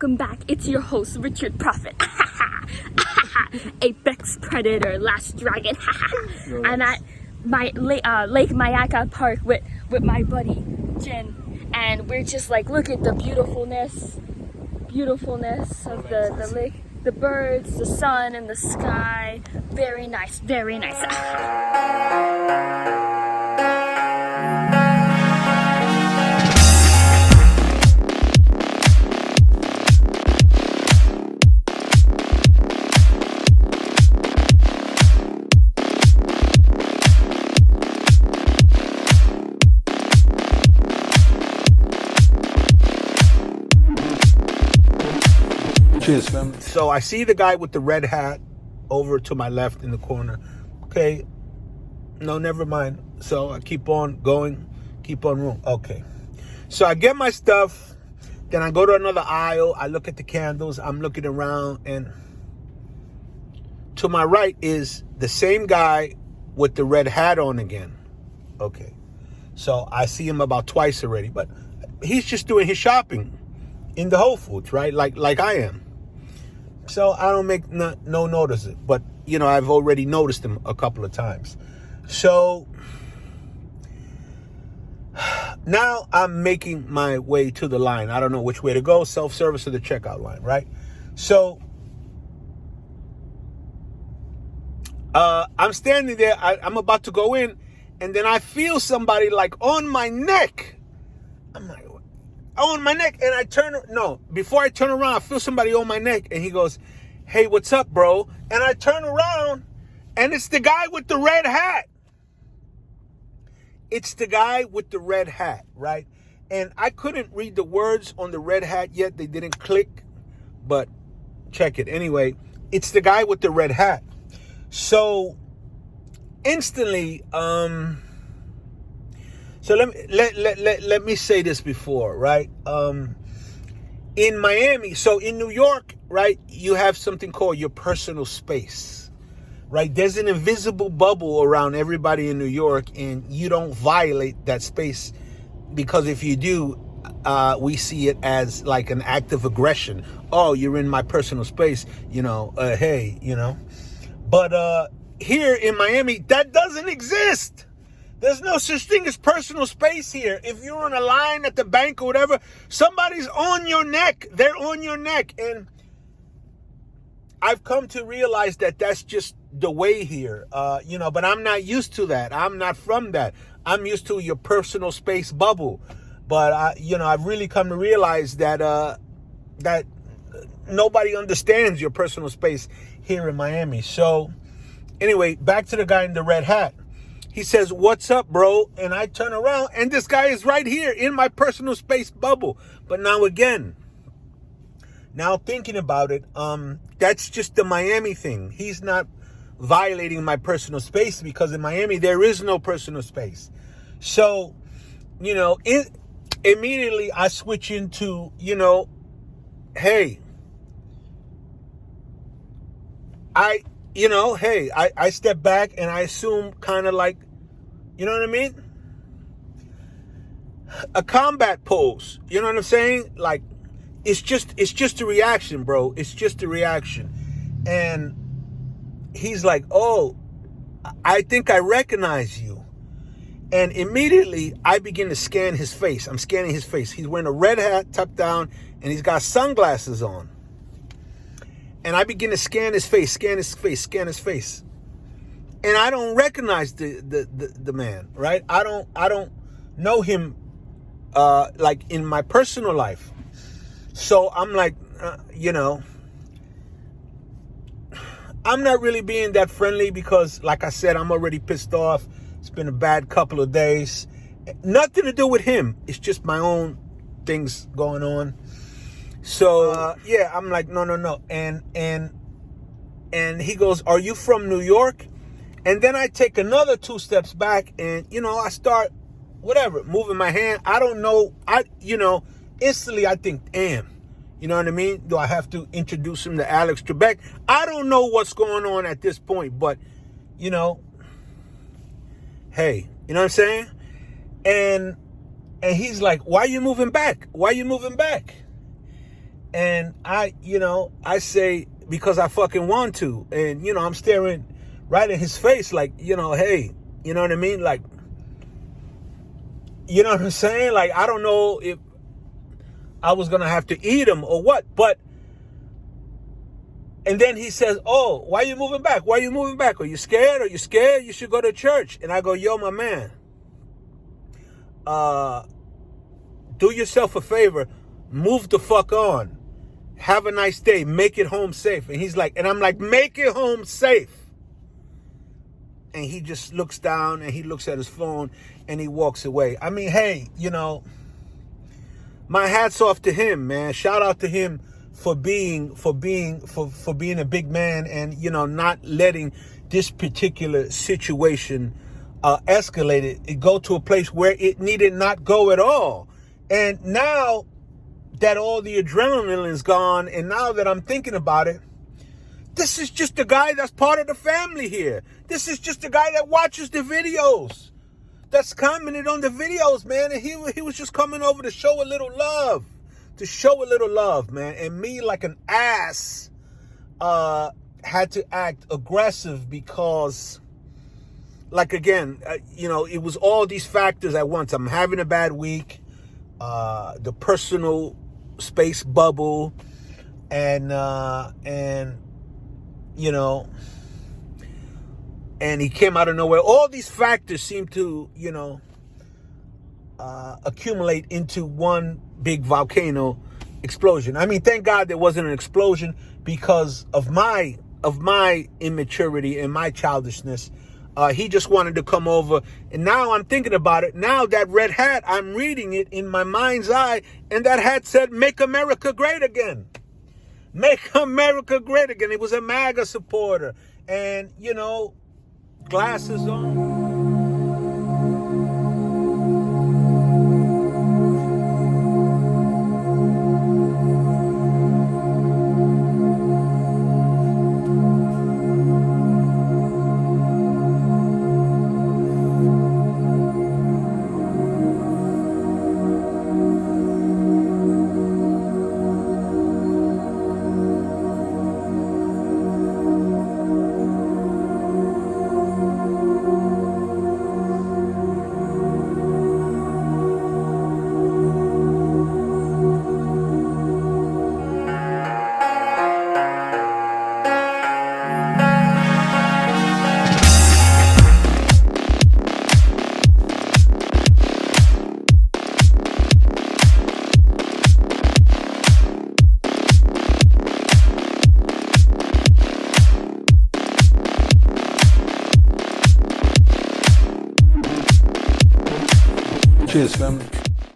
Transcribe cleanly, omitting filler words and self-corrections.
Welcome back. It's your host, Richard Prophet. Apex Predator, Last Dragon. I'm at my Lake Mayaka Park with my buddy, Jen. And we're just like, look at the beautifulness of the lake. The birds, the sun, and the sky. Very nice, very nice. So I see the guy with the red hat over to my left in the corner. Okay, no, never mind. So I keep on going, keep on moving. Okay, so I get my stuff, then I go to another aisle. I look at the candles. I'm looking around, and to my right is the same guy with the red hat on again. Okay, so I see him about twice already, but he's just doing his shopping in the Whole Foods, right? Like I am. So I don't make no notice it, but you know, I've already noticed him a couple of times. So now I'm making my way to the line. I don't know which way to go, self-service or the checkout line, right? So I'm standing there, I'm about to go in, and then I feel somebody like on my neck. I'm like, on my neck, and before I turn around, I feel somebody on my neck, and he goes, "Hey, what's up, bro?" And I turn around, and it's the guy with the red hat. It's the guy with the red hat, right? And I couldn't read the words on the red hat yet. They didn't click, but check it. Anyway, it's the guy with the red hat. So instantly, so let me say this before, right? In Miami, so in New York, right, you have something called your personal space, right? There's an invisible bubble around everybody in New York, and you don't violate that space, because if you do, we see it as like an act of aggression. Oh, you're in my personal space, hey, But here in Miami, that doesn't exist. There's no such thing as personal space here. If you're on a line at the bank or whatever, somebody's on your neck. They're on your neck. And I've come to realize that that's just the way here, but I'm not used to that. I'm not from that. I'm used to your personal space bubble. But, I've really come to realize that that nobody understands your personal space here in Miami. So anyway, back to the guy in the red hat. He says, "What's up, bro?" And I turn around, and this guy is right here in my personal space bubble. But now thinking about it, that's just the Miami thing. He's not violating my personal space, because in Miami, there is no personal space. So, immediately I switch into, hey, I step back, and I assume kind of like, you know what I mean? A combat pose. You know what I'm saying? Like, it's just a reaction, bro. It's just a reaction. And he's like, "Oh, I think I recognize you." And immediately I begin to scan his face. I'm scanning his face. He's wearing a red hat tucked down, and he's got sunglasses on. And I begin to scan his face. And I don't recognize the man, right? I don't know him like in my personal life. So I'm like, I'm not really being that friendly, because like I said, I'm already pissed off. It's been a bad couple of days. Nothing to do with him. It's just my own things going on. So I'm like, no. And he goes, "Are you from New York?" And then I take another 2 steps back, and I start moving my hand. I don't know. Instantly I think, damn, you know what I mean? Do I have to introduce him to Alex Trebek? I don't know what's going on at this point, but hey, you know what I'm saying? And he's like, "Why are you moving back? Why are you moving back?" And I say, because I fucking want to. And, I'm staring right in his face like, hey, you know what I mean? Like, you know what I'm saying? Like, I don't know if I was going to have to eat him or what. And then he says, oh, why are you moving back? Why are you moving back? Are you scared? Are you scared? You should go to church. And I go, yo, my man, do yourself a favor. Move the fuck on. Have a nice day. Make it home safe. And he's like, and I'm like, make it home safe. And he just looks down and he looks at his phone and he walks away. I mean, hey, my hat's off to him, man. Shout out to him for being a big man and, not letting this particular situation escalate it go to a place where it needed not go at all. And now that all the adrenaline is gone, and now that I'm thinking about it, this is just a guy that's part of the family here. This is just a guy that watches the videos, that's commented on the videos, man. And he was just coming over to show a little love. Man. And me, like an ass, had to act aggressive because, like, again, it was all these factors at once. I'm having a bad week, the personal space bubble, and he came out of nowhere. All these factors seem to, accumulate into one big volcano explosion. I mean, thank God there wasn't an explosion because of my immaturity and my childishness. He just wanted to come over. And now I'm thinking about it. Now that red hat, I'm reading it in my mind's eye. And that hat said, "Make America Great Again." Make America Great Again. He was a MAGA supporter. And, glasses on. Cheers, family.